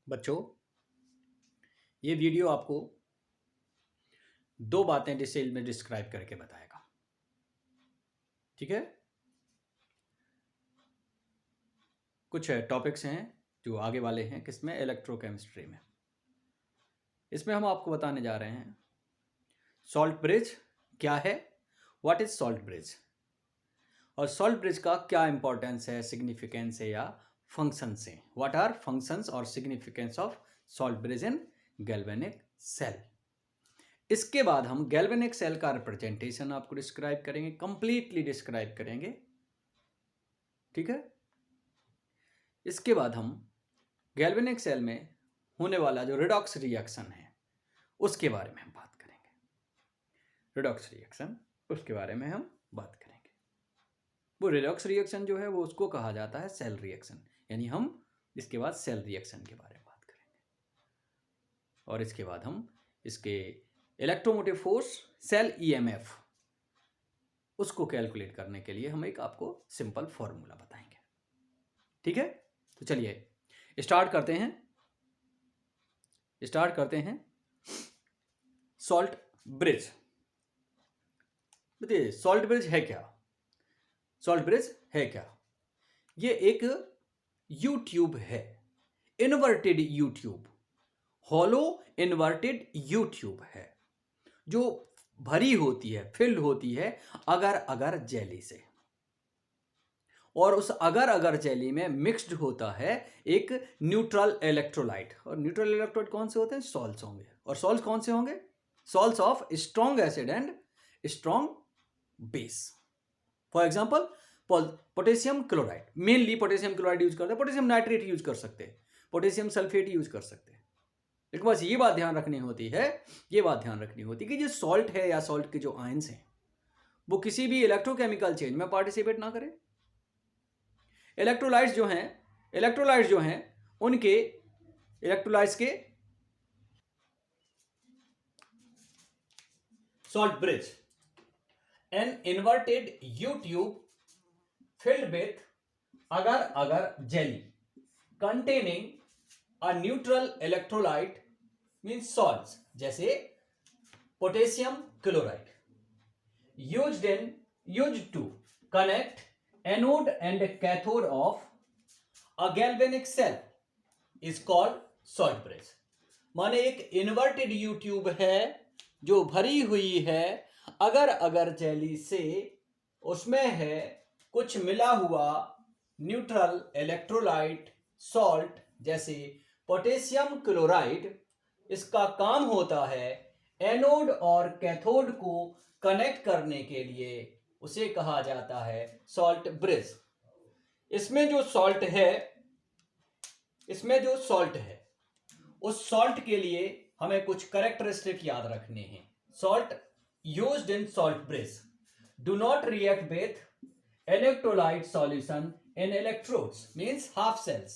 बच्चों, ये वीडियो आपको दो बातें डिटेल में डिस्क्राइब करके बताएगा। ठीक है, कुछ टॉपिक्स हैं जो आगे वाले हैं किसमें, इलेक्ट्रोकेमिस्ट्री में। इसमें हम आपको बताने जा रहे हैं सॉल्ट ब्रिज क्या है, व्हाट इज सॉल्ट ब्रिज, और सॉल्ट ब्रिज का क्या इंपॉर्टेंस है, सिग्निफिकेंस है या फंक्शंस है। व्हाट आर फंक्शंस और significance of salt bridge in galvanic cell. इसके बाद हम गैल्वेनिक सेल का रिप्रेजेंटेशन आपको डिस्क्राइब करेंगे, कंप्लीटली डिस्क्राइब करेंगे। ठीक है, इसके बाद हम गैल्वेनिक सेल में होने वाला जो रिडॉक्स रिएक्शन है उसके बारे में हम बात करेंगे। रिडॉक्स रिएक्शन, उसके बारे में हम बात करेंगे। वो रिडॉक्स रिएक्शन जो है वो उसको कहा जाता है सेल रिएक्शन, यानी हम इसके बाद सेल रिएक्शन के बारे में बात करेंगे। और इसके बाद हम इसके इलेक्ट्रोमोटिव फोर्स, सेल ईएमएफ, उसको कैलकुलेट करने के लिए हम एक आपको सिंपल फॉर्मूला बताएंगे। ठीक है, तो चलिए स्टार्ट करते हैं सॉल्ट ब्रिज। बताइए सॉल्ट ब्रिज है क्या? सॉल्ट ब्रिज है क्या? ये एक यू ट्यूब है, inverted you tube, hollow inverted you tube है, जो भरी होती है, फिल्ड होती है अगर अगर जेली से, और उस अगर अगर जेली में मिक्स्ड होता है एक न्यूट्रल इलेक्ट्रोलाइट। और न्यूट्रल इलेक्ट्रोलाइट कौन से होते हैं? सॉल्ट्स होंगे। और सॉल्ट्स कौन से होंगे? Salts of strong acid and strong base. For example potassium chloride, mainly potassium chloride use करते हैं, पोटेशियम नाइट्रेट यूज कर सकते हैं, पोटेशियम सल्फेट यूज कर सकते हैं। लेकिन बस ये बात ध्यान रखनी होती है, कि जो सॉल्ट है या सॉल्ट के जो आयंस हैं वो किसी भी इलेक्ट्रोकेमिकल चेंज में पार्टिसिपेट ना करें। इलेक्ट्रोलाइट्स जो हैं उनके इलेक्ट्रोलाइट्स के salt bridge, an inverted you tube filled with agar agar jelly containing a neutral electrolyte means salts, जैसे potassium chloride used to connect anode and cathode of a galvanic cell is called salt bridge। माने एक inverted you tube है जो भरी हुई है अगर अगर जेली से, उसमें है कुछ मिला हुआ न्यूट्रल इलेक्ट्रोलाइट सॉल्ट जैसे पोटेशियम क्लोराइड। इसका काम होता है एनोड और कैथोड को कनेक्ट करने के लिए, उसे कहा जाता है सॉल्ट ब्रिज। इसमें जो सॉल्ट है उस सॉल्ट के लिए हमें कुछ कैरेक्टरिस्टिक याद रखने हैं। Salt used in salt bridge do not react with electrolyte solution in electrodes, means half cells.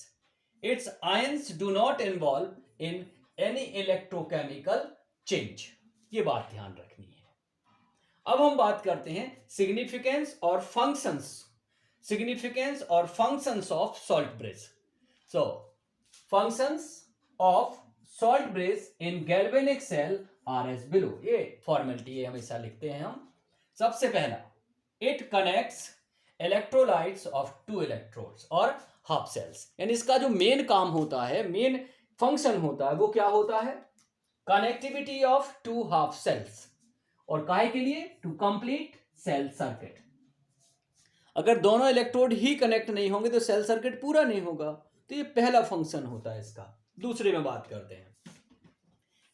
Its ions do not involve in any electrochemical change। ये बात ध्यान रखनी है। अब हम बात करते हैं सिग्निफिकेंस और functions of salt bridge. So functions of salt bridge in galvanic cell are as below. ये फॉर्मेलिटी है, हमेशा लिखते हैं हम। सबसे पहला, it connects electrolytes of two electrodes और हाफ सेल्स। यानी इसका जो मेन काम होता है, मेन फंक्शन होता है, वो क्या होता है? Connectivity of two half cells. और काहे के लिए? To complete cell circuit. अगर दोनों इलेक्ट्रोड ही कनेक्ट नहीं होंगे तो सेल सर्किट पूरा नहीं होगा। तो ये पहला फंक्शन होता है इसका। दूसरे में बात करते हैं,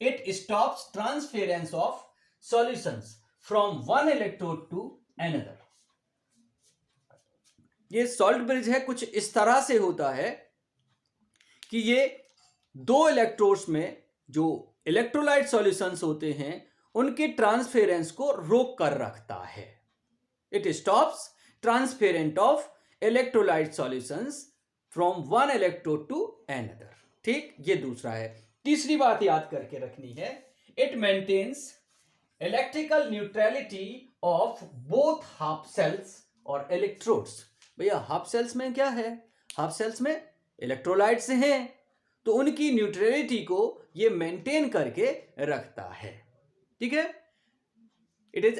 it stops transference of solutions from one electrode to another. ये सॉल्ट ब्रिज है कुछ इस तरह से होता है कि ये दो इलेक्ट्रोड्स में जो इलेक्ट्रोलाइट सॉल्यूशंस होते हैं उनके ट्रांसफेरेंस को रोक कर रखता है। It stops transference of electrolyte solutions from one electrode to another. ठीक, ये दूसरा है। तीसरी बात याद करके रखनी है, it maintains electrical neutrality of both half cells और इलेक्ट्रोड्स। भैया हाफ सेल्स में क्या है? हाफ सेल्स में इलेक्ट्रोलाइट्स हैं, तो उनकी न्यूट्रलिटी को ये मेंटेन करके रखता है। ठीक है, it is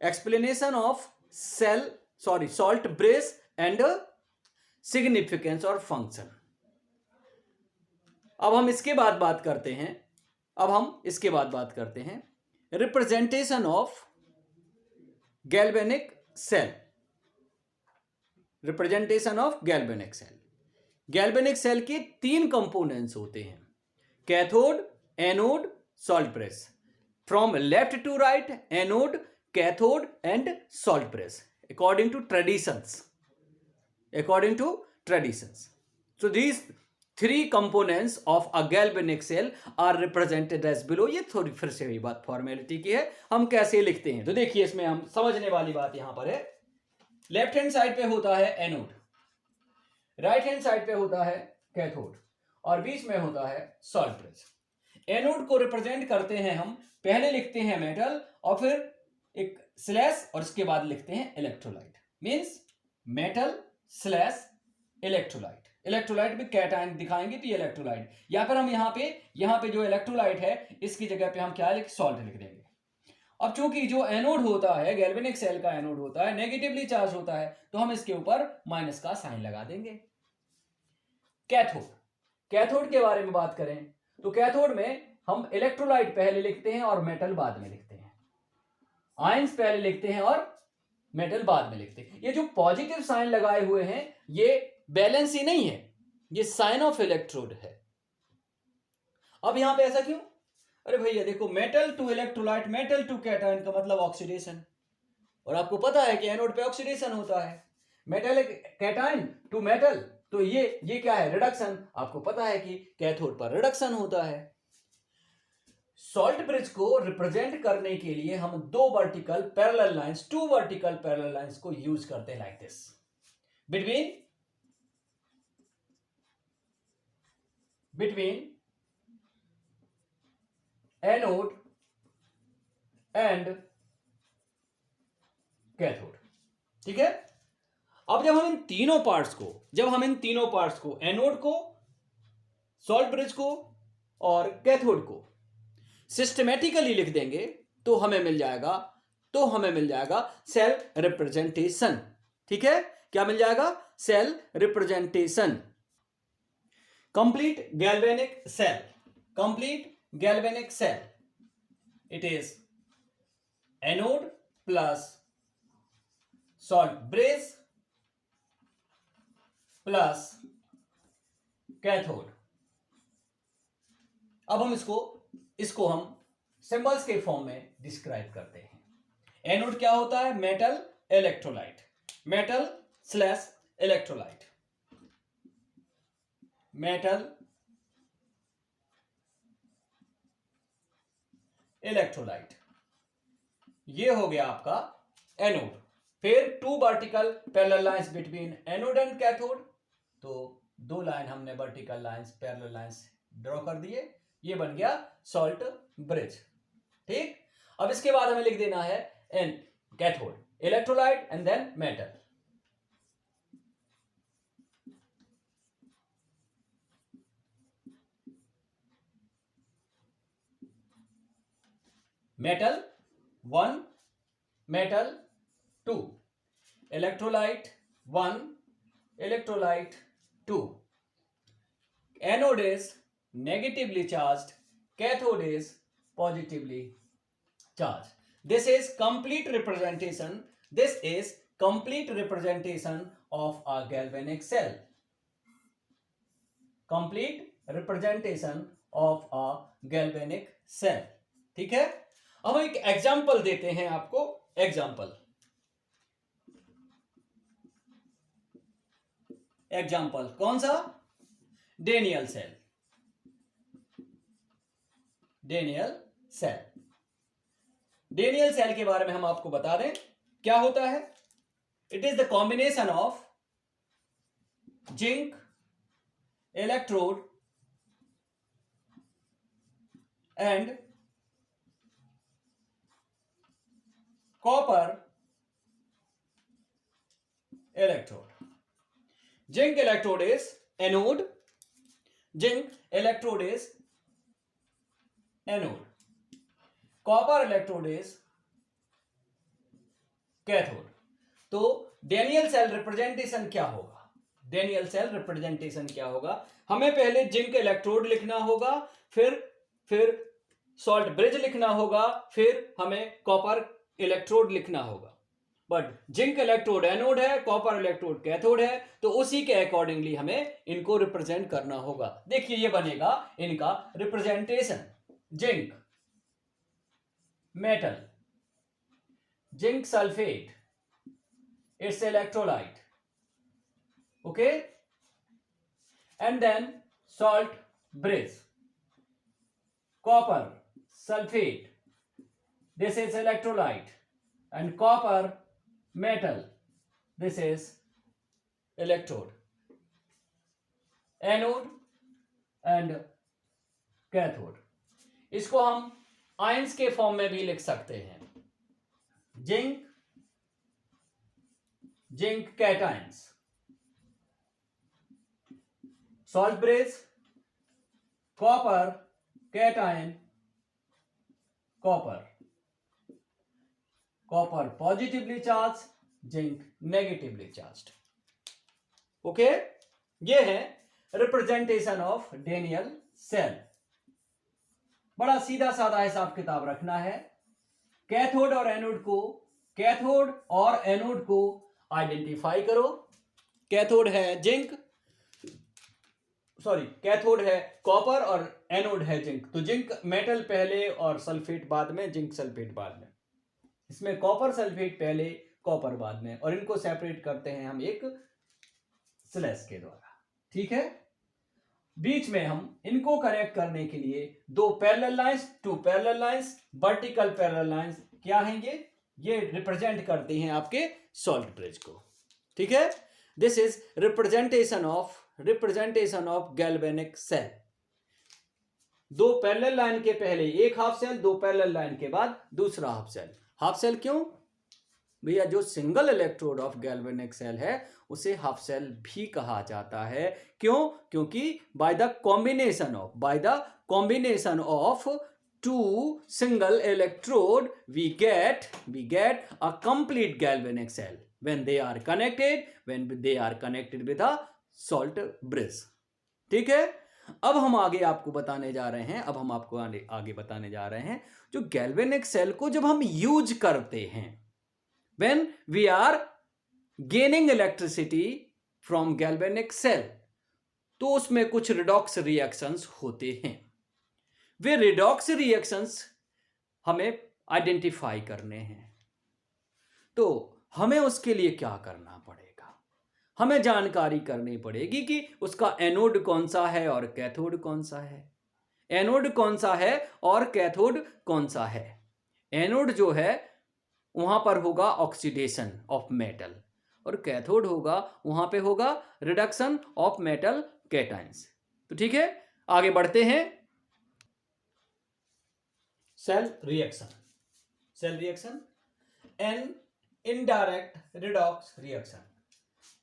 explanation of salt bridge and significance और फंक्शन। अब हम इसके बाद बात करते हैं representation of galvanic cell. Galvanic cell के 3 कंपोनेंट्स होते हैं, cathode, anode, salt bridge. From left to right, anode, cathode and salt bridge according to traditions. So these 3 components of a galvanic cell are represented as below. ये थोड़ी फिर से वही बात formality की है, हम कैसे लिखते हैं। तो देखिए इसमें हम समझने वाली बात यहां पर है, लेफ्ट हैंड साइड पे होता है एनोड, राइट हैंड साइड पे होता है कैथोड और बीच में होता है सॉल्ट प्रेस। एनोड को रिप्रेजेंट करते हैं हम, पहले लिखते हैं मेटल और फिर एक स्लैश और उसके बाद लिखते हैं electrolyte, means metal slash electrolyte. Electrolyte में कैटायन दिखाएंगे तो ये इलेक्ट्रोलाइट, या फिर हम यहाँ पे जो इलेक्ट्रोलाइट है इसकी जगह पे हम क्या सॉल्ट लिख देंगे। अब चूंकि जो एनोड होता है, गैल्वेनिक सेल का एनोड होता है, नेगेटिवली चार्ज होता है, तो हम इसके ऊपर माइनस का साइन लगा देंगे। कैथोड के बारे में बात करें तो कैथोड में हम इलेक्ट्रोलाइट पहले लिखते हैं और मेटल बाद में लिखते हैं, आयंस पहले लिखते हैं और मेटल बाद में लिखते हैं। ये जो पॉजिटिव साइन लगाए हुए हैं ये बैलेंस ही नहीं है, ये साइन ऑफ इलेक्ट्रोड है। अब यहां पे ऐसा क्यों? अरे भैया देखो, metal to electrolyte, metal to cation का मतलब ऑक्सीडेशन, और आपको पता है कि एनोड पे ऑक्सीडेशन होता है। मेटल कैटायन टू मेटल, तो ये क्या है, रिडक्शन। आपको पता है कि कैथोड पर रिडक्शन होता है। सॉल्ट ब्रिज को रिप्रेजेंट करने के लिए हम 2 वर्टिकल पैरेलल लाइंस को यूज करते हैं, like this, between anode and cathode. ठीक है, अब जब हम इन तीनों पार्ट्स को एनोड को, सॉल्ट ब्रिज को और कैथोड को सिस्टमैटिकली लिख देंगे तो हमें मिल जाएगा सेल रिप्रेजेंटेशन। ठीक है, क्या मिल जाएगा? Cell representation. Complete galvanic cell, it is anode plus salt bridge plus cathode. अब हम इसको हम सिंबल्स के फॉर्म में डिस्क्राइब करते हैं। एनोड क्या होता है? Metal electrolyte, metal slash electrolyte, metal electrolyte, ये हो गया आपका एनोड। फिर 2 vertical parallel lines between anode and cathode, तो 2 लाइन हमने vertical lines parallel lines draw कर दिए, ये बन गया सॉल्ट ब्रिज। ठीक, अब इसके बाद हमें लिख देना है an cathode, electrolyte and then metal. Metal 1, metal 2, electrolyte 1, electrolyte 2। Anode is negatively charged, cathode is positively charged. This is complete representation of a galvanic cell. Complete representation of a galvanic cell. ठीक है, अब एक example देते हैं आपको। Example कौन सा? Daniel cell. Daniel cell के बारे में हम आपको बता दें क्या होता है। It is the combination of zinc, electrode and copper electrode. Zinc electrode is anode, zinc electrode is anode, copper electrode is cathode. तो डेनियल सेल रिप्रेजेंटेशन क्या होगा? डेनियल सेल रिप्रेजेंटेशन क्या होगा? हमें पहले जिंक इलेक्ट्रोड लिखना होगा, फिर सॉल्ट ब्रिज लिखना होगा, फिर हमें कॉपर इलेक्ट्रोड लिखना होगा। बट जिंक इलेक्ट्रोड एनोड है, कॉपर इलेक्ट्रोड कैथोड है, तो उसी के अकॉर्डिंगली हमें इनको रिप्रेजेंट करना होगा। देखिए ये बनेगा इनका representation. Zinc metal, zinc sulphate, it's electrolyte, okay, and then salt bridge, copper sulfate, this is electrolyte, and copper metal, this is electrode, anode and cathode। इसको हम आयंस के फॉर्म में भी लिख सकते हैं। Zinc cations, salt bridge copper cation copper, copper positively charged, zinc negatively charged, okay. ये है रिप्रेजेंटेशन ऑफ डेनियल सेल। बड़ा सीधा साधा हिसाब किताब रखना है। कैथोड और एनोड को आइडेंटिफाई करो। कैथोड है जिंक, सॉरी कैथोड है कॉपर और एनोड है जिंक। तो जिंक मेटल पहले और सल्फेट बाद में, जिंक सल्फेट बाद में। इसमें कॉपर सल्फेट पहले, कॉपर बाद में, और इनको सेपरेट करते हैं हम एक स्लैश के द्वारा, ठीक है। बीच में हम इनको कनेक्ट करने के लिए two parallel lines, vertical parallel lines क्या हैं ये रिप्रेजेंट करते हैं आपके सॉल्ट ब्रिज को, ठीक है। This is representation of galvanic cell. दो पैरेलल लाइन के पहले एक हाफ सेल, दो पैरेलल लाइन के बाद दूसरा हाफ सेल। हाफ सेल क्यों भैया? जो single electrode of galvanic cell है उसे हाफ सेल भी कहा जाता है। क्यों? क्योंकि by the combination of two single electrode we get a complete galvanic cell when they are connected with a salt bridge, ठीक है। अब हम आपको बताने जा रहे हैं जो गैल्वेनिक सेल को जब हम यूज करते हैं, when we are gaining electricity from galvanic cell, तो उसमें कुछ रिडॉक्स रिएक्शंस होते हैं। वे रिडॉक्स रिएक्शंस हमें आइडेंटिफाई करने हैं। तो हमें उसके लिए क्या करना पड़ेगा? हमें जानकारी करनी पड़ेगी कि उसका एनोड कौन सा है और कैथोड कौन सा है। एनोड कौन सा है और कैथोड कौन सा है? एनोड जो है वहां पर होगा ऑक्सीडेशन ऑफ मेटल, और कैथोड होगा वहां पे होगा रिडक्शन ऑफ मेटल कैटायंस। तो ठीक है, आगे बढ़ते हैं। Cell reaction and indirect redox reaction.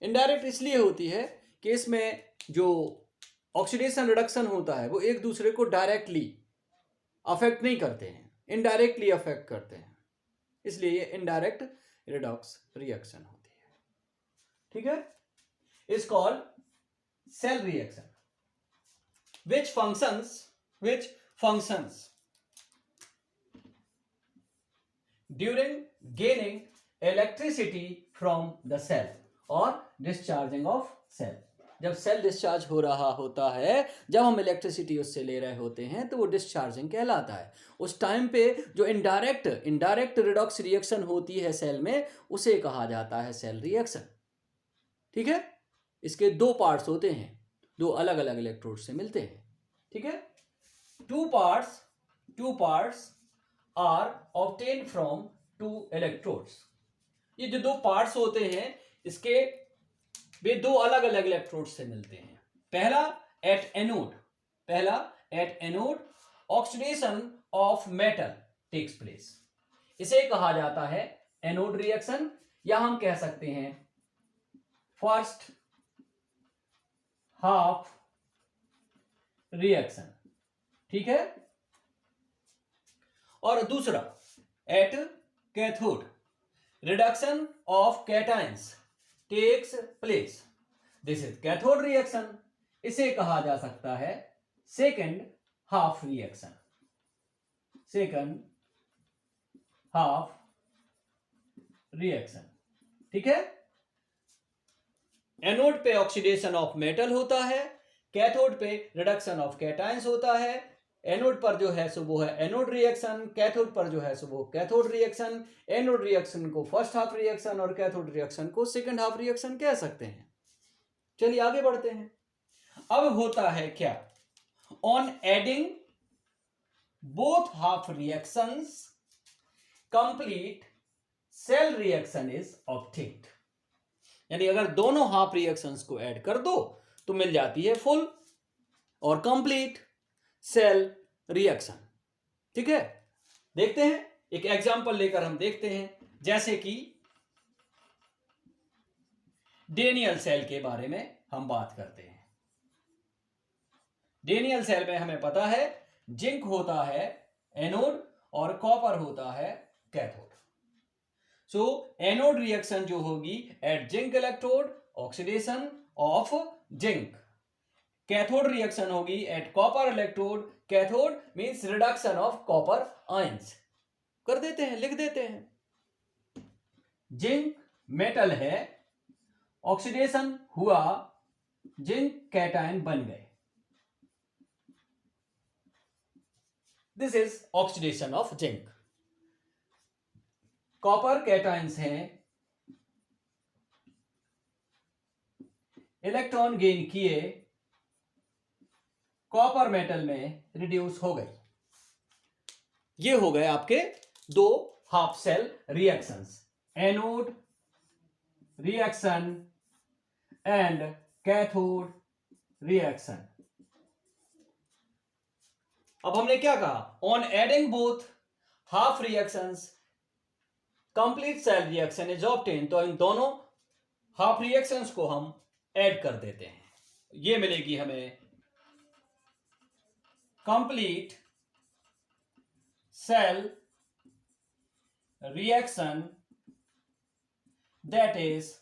Indirect इसलिए होती है कि इसमें जो ऑक्सीडेशन रिडक्शन होता है वो एक दूसरे को डायरेक्टली अफेक्ट नहीं करते हैं, इनडायरेक्टली अफेक्ट करते हैं, इसलिए ये इनडायरेक्ट रिडॉक्स रिएक्शन होती है, ठीक है। Is called cell reaction which functions during gaining electricity from the cell और discharging of cell। जब सेल डिस्चार्ज हो रहा होता है, जब हम इलेक्ट्रिसिटी उससे ले रहे होते हैं, तो वो डिस्चार्जिंग कहलाता है। उस टाइम पे जो इनडायरेक्ट रिडॉक्स रिएक्शन होती है सेल में, उसे कहा जाता है सेल रिएक्शन, ठीक है। इसके दो पार्ट्स होते हैं, दो अलग अलग इलेक्ट्रोड से मिलते हैं, ठीक है। Two parts are obtained from two electrodes. ये जो दो पार्ट्स होते हैं इसके वे दो अलग अलग इलेक्ट्रोड से मिलते हैं। पहला at anode oxidation of metal takes place, इसे कहा जाता है एनोड रिएक्शन, या हम कह सकते हैं फर्स्ट हाफ रिएक्शन, ठीक है। और दूसरा, at cathode reduction of cations takes place, this is cathode reaction. इसे कहा जा सकता है second half reaction, second half reaction, ठीक है। एनोड पे ऑक्सीडेशन ऑफ मेटल होता है, कैथोड पे रिडक्शन ऑफ कैटायंस होता है। एनोड पर जो है सो वो है एनोड रिएक्शन, कैथोड पर जो है सो वो कैथोड रिएक्शन। एनोड रिएक्शन को फर्स्ट हाफ रिएक्शन और कैथोड रिएक्शन को सेकंड हाफ रिएक्शन कह सकते हैं। चलिए आगे बढ़ते हैं। अब होता है क्या, on adding both half reactions complete cell reaction is obtained. यानी अगर दोनों हाफ रिएक्शंस को ऐड कर दो तो मिल जाती है फुल और कंप्लीट सेल रिएक्शन, ठीक है। देखते हैं, एक एग्जांपल लेकर हम देखते हैं। जैसे कि डेनियल सेल के बारे में हम बात करते हैं। डेनियल सेल में हमें पता है जिंक होता है एनोड और कॉपर होता है कैथोड। सो एनोड रिएक्शन जो होगी at zinc electrode, oxidation of zinc. Cathode reaction होगी at copper electrode, cathode means reduction of copper ions. कर देते हैं, लिख देते हैं। जिंक मेटल है, ऑक्सीडेशन हुआ, जिंक कैटायन बन गए, this is oxidation of zinc. Copper cations हैं, इलेक्ट्रॉन गेन किए, कॉपर मेटल में रिड्यूस हो गई। ये हो गए आपके दो half cell reactions, anode reaction and cathode reaction. अब हमने क्या कहा, on adding both half reactions complete cell reaction is obtain. तो इन दोनों हाफ रिएक्शंस को हम ऐड कर देते हैं, ये मिलेगी हमें complete cell reaction, that is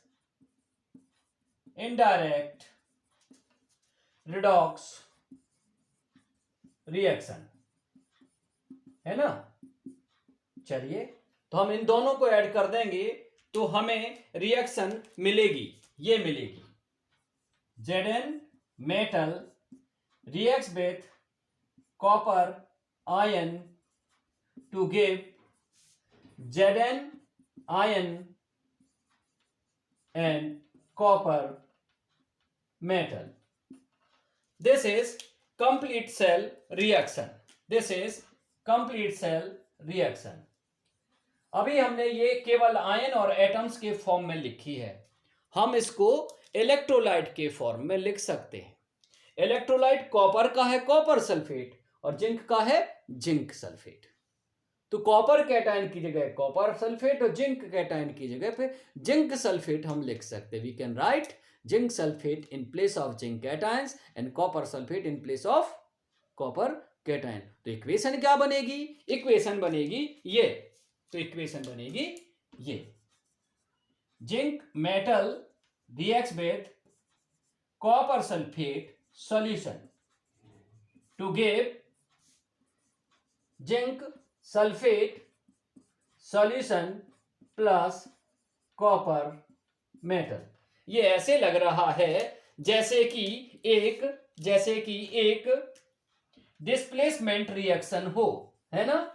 indirect redox reaction, है ना। चलिए, तो हम इन दोनों को ऐड कर देंगे तो हमें रिएक्शन मिलेगी, ये मिलेगी। Zn metal reacts with copper ion to give Zn ion and copper metal. This is complete cell reaction. This is complete cell reaction. अभी हमने ये केवल आयन और एटम्स के फॉर्म में लिखी है, हम इसको इलेक्ट्रोलाइट के फॉर्म में लिख सकते हैं। इलेक्ट्रोलाइट कॉपर का है कॉपर सल्फेट और जिंक का है जिंक सल्फेट। तो कॉपर कैटायन की जगह कॉपर सल्फेट और जिंक कैटायन की जगह पे जिंक सल्फेट हम लिख सकते हैं। We can write zinc sulphate in place of zinc cations and copper sulphate in place of copper cation. तो इक्वेशन क्या बनेगी, इक्वेशन बनेगी ये, तो इक्वेशन बनेगी ये, zinc metal reacts with copper sulfate solution to give zinc sulfate solution plus copper metal। ये ऐसे लग रहा है जैसे कि एक डिस्प्लेसमेंट रिएक्शन हो, है ना।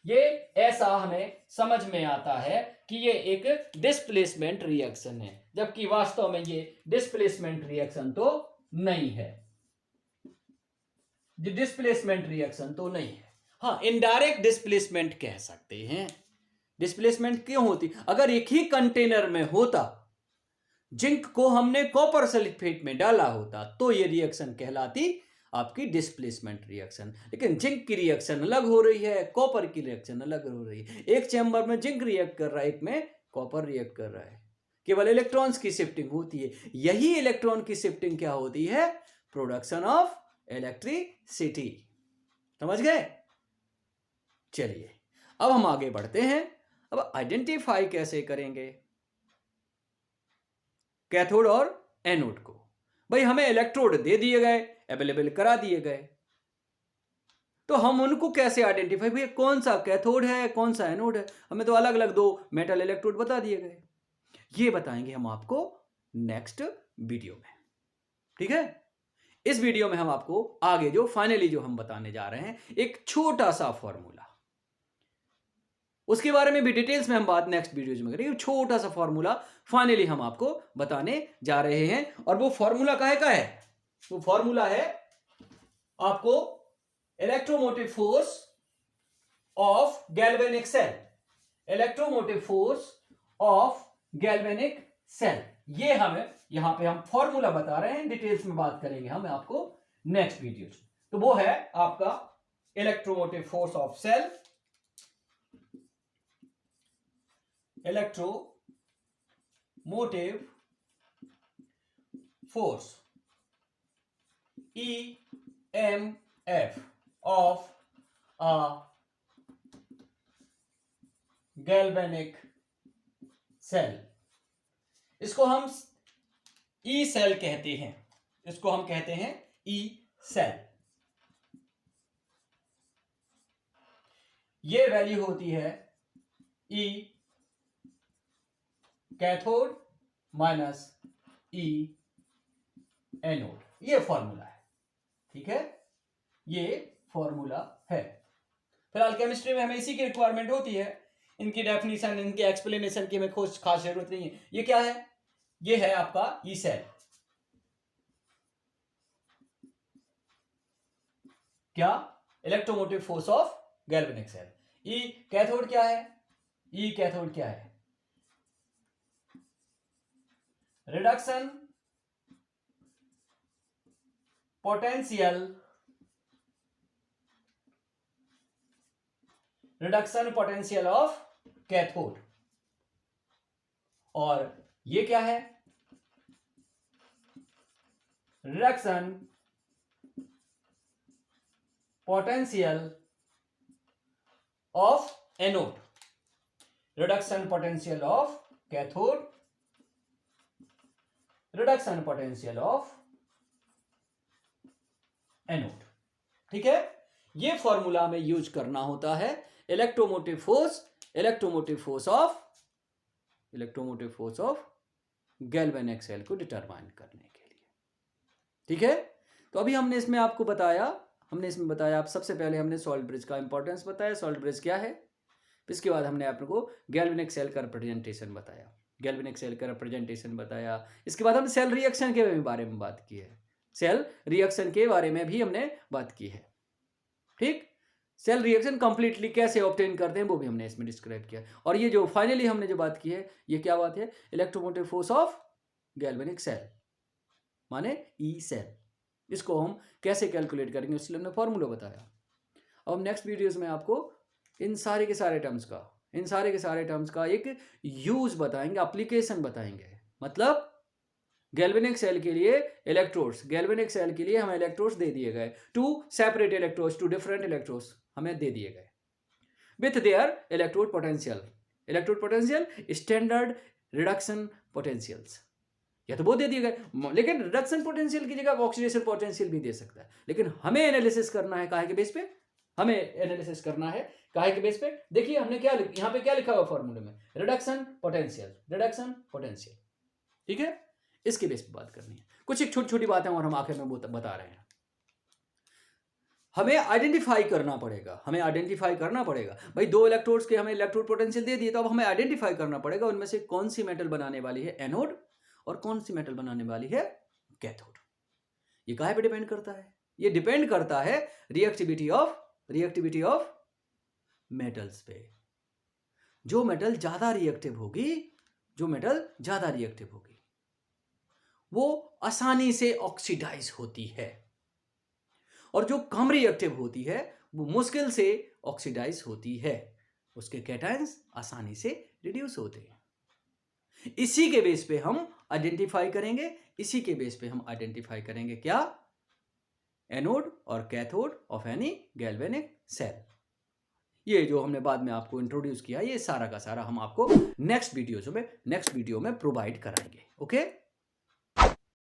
ये ऐसा हमें समझ में आता है कि ये एक डिस्प्लेसमेंट रिएक्शन है, जबकि वास्तव में ये डिस्प्लेसमेंट रिएक्शन तो नहीं है, डिस्प्लेसमेंट रिएक्शन तो नहीं है। हाँ, इनडायरेक्ट डिस्प्लेसमेंट कह सकते हैं। डिस्प्लेसमेंट क्यों होती, अगर एक ही कंटेनर में होता, जिंक को हमने कॉपर सल्फेट में डाला होता तो ये रिएक्शन कहलाती आपकी डिस्प्लेसमेंट रिएक्शन। लेकिन जिंक की रिएक्शन अलग हो रही है, कॉपर की रिएक्शन अलग हो रही है। एक चैम्बर में जिंक रिएक्ट कर रहा है, एक में कॉपर रिएक्ट कर रहा है, केवल इलेक्ट्रॉन्स की शिफ्टिंग होती है। यही इलेक्ट्रॉन की शिफ्टिंग क्या होती है, प्रोडक्शन ऑफ इलेक्ट्रिसिटी। समझ गए? चलिए अब हम आगे बढ़ते हैं। अब आइडेंटिफाई कैसे करेंगे कैथोड और एनोड को? भाई हमें इलेक्ट्रोड दे दिए गए, अवेलेबल करा दिए गए, तो हम उनको कैसे आइडेंटिफाई, भैया कौन सा कैथोड है कौन सा एनोड है? हमें तो अलग अलग दो मेटल इलेक्ट्रोड बता दिए गए। ये बताएंगे हम आपको नेक्स्ट वीडियो में। ठीक है? इस वीडियो में हम आपको आगे जो फाइनली जो हम बताने जा रहे हैं एक छोटा सा फॉर्मूला, उसके बारे में भी डिटेल्स में हम बात नेक्स्ट वीडियोज में करेंगे। छोटा सा फॉर्मूला फाइनली हम आपको बताने जा रहे हैं। और वो फॉर्मूला काहे का है? वो फॉर्मूला है आपको electromotive force of galvanic cell. Electromotive force of galvanic cell, ये हमें यहां पे हम फॉर्मूला बता रहे हैं, डिटेल्स में बात करेंगे हम आपको नेक्स्ट वीडियो। तो वो है आपका electromotive force of cell, electromotive force EMF of a galvanic cell. इसको हम ई सेल कहते हैं, इसको हम कहते हैं ई सेल। ये वैल्यू होती है ई कैथोड माइनस ई एनोड। ये फॉर्मूला है। ठीक है? ये फॉर्मूला है। फिलहाल केमिस्ट्री में हमें इसी की रिक्वायरमेंट होती है। इनकी डेफिनेशन, इनकी एक्सप्लेनेशन की हमें खास जरूरत नहीं है। ये क्या है? ये है आपका ई सेल। क्या? Electromotive force of galvanic cell. E cathode क्या है? ई कैथोड क्या है? Reduction potential, reduction potential of cathode. और ये क्या है? Reduction potential of anode. Reduction potential of cathode, reduction potential of anode. ठीक है? ये फॉर्मूला में यूज करना होता है electromotive force of galvanic cell को डिटरमाइन करने के लिए। ठीक है? तो अभी हमने इसमें आपको बताया, आप सबसे पहले हमने सॉल्ट ब्रिज का इंपॉर्टेंस बताया, सॉल्ट ब्रिज क्या है। इसके बाद हमने आपको गैल्वेनिक सेल का रिप्रेजेंटेशन बताया, इसके बाद हमने सेल रिएक्शन के बारे में बात की है। सेल रिएक्शन के बारे में भी हमने बात की है। ठीक? सेल रिएक्शन कंप्लीटली कैसे ऑब्टेन करते हैं वो भी हमने इसमें डिस्क्राइब किया। और ये जो फाइनली हमने जो बात की है, ये क्या बात है? Electromotive force of galvanic cell माने ई सेल। इसको हम कैसे कैलकुलेट करेंगे इसलिए हमने फॉर्मूला बताया। अब नेक्स्ट वीडियोस में आपको इन सारे के सारे टर्म्स का एक यूज बताएंगे, एप्लीकेशन बताएंगे। मतलब गैल्वेनिक सेल के लिए हमें इलेक्ट्रोड्स दे दिए गए, two separate electrodes, two different electrodes हमें दे दिए गए with their electrode potential standard reduction potentials. या तो वो दे दिए गए, लेकिन रिडक्शन पोटेंशियल की जगह ऑक्सीडेशन पोटेंशियल भी दे सकता है। लेकिन हमें एनालिसिस करना है काहे के बेस पे? देखिए हमने क्या यहां पे क्या लिखा हुआ फॉर्मूले में? Reduction potential. ठीक है? इसके बेस पे बात करनी है। कुछ एक छोटी छोटी बातें और हम आखिर में बता रहे हैं। हमें आइडेंटिफाई करना पड़ेगा। भाई दो इलेक्ट्रोड्स के हमें इलेक्ट्रोड पोटेंशियल दे दिए, तो अब हमें आइडेंटिफाई करना पड़ेगा उनमें से कौन सी मेटल बनाने वाली है एनोड और कौन सी मेटल बनाने वाली है कैथोड। ये काहे पे डिपेंड करता है? ये डिपेंड करता है रिएक्टिविटी ऑफ मेटल्स पे। जो मेटल ज्यादा रिएक्टिव होगी वो आसानी से ऑक्सीडाइज होती है, और जो कम रिएक्टिव होती है वो मुश्किल से ऑक्सीडाइज होती है। उसके कैटायंस आसानी से रिड्यूस होते हैं। इसी के बेस पे हम आइडेंटिफाई करेंगे क्या? एनोड और cathode of any galvanic cell. ये जो हमने बाद में आपको इंट्रोड्यूस किया, ये सारा का सारा हम आपको नेक्स्ट वीडियो में प्रोवाइड कराएंगे। ओके।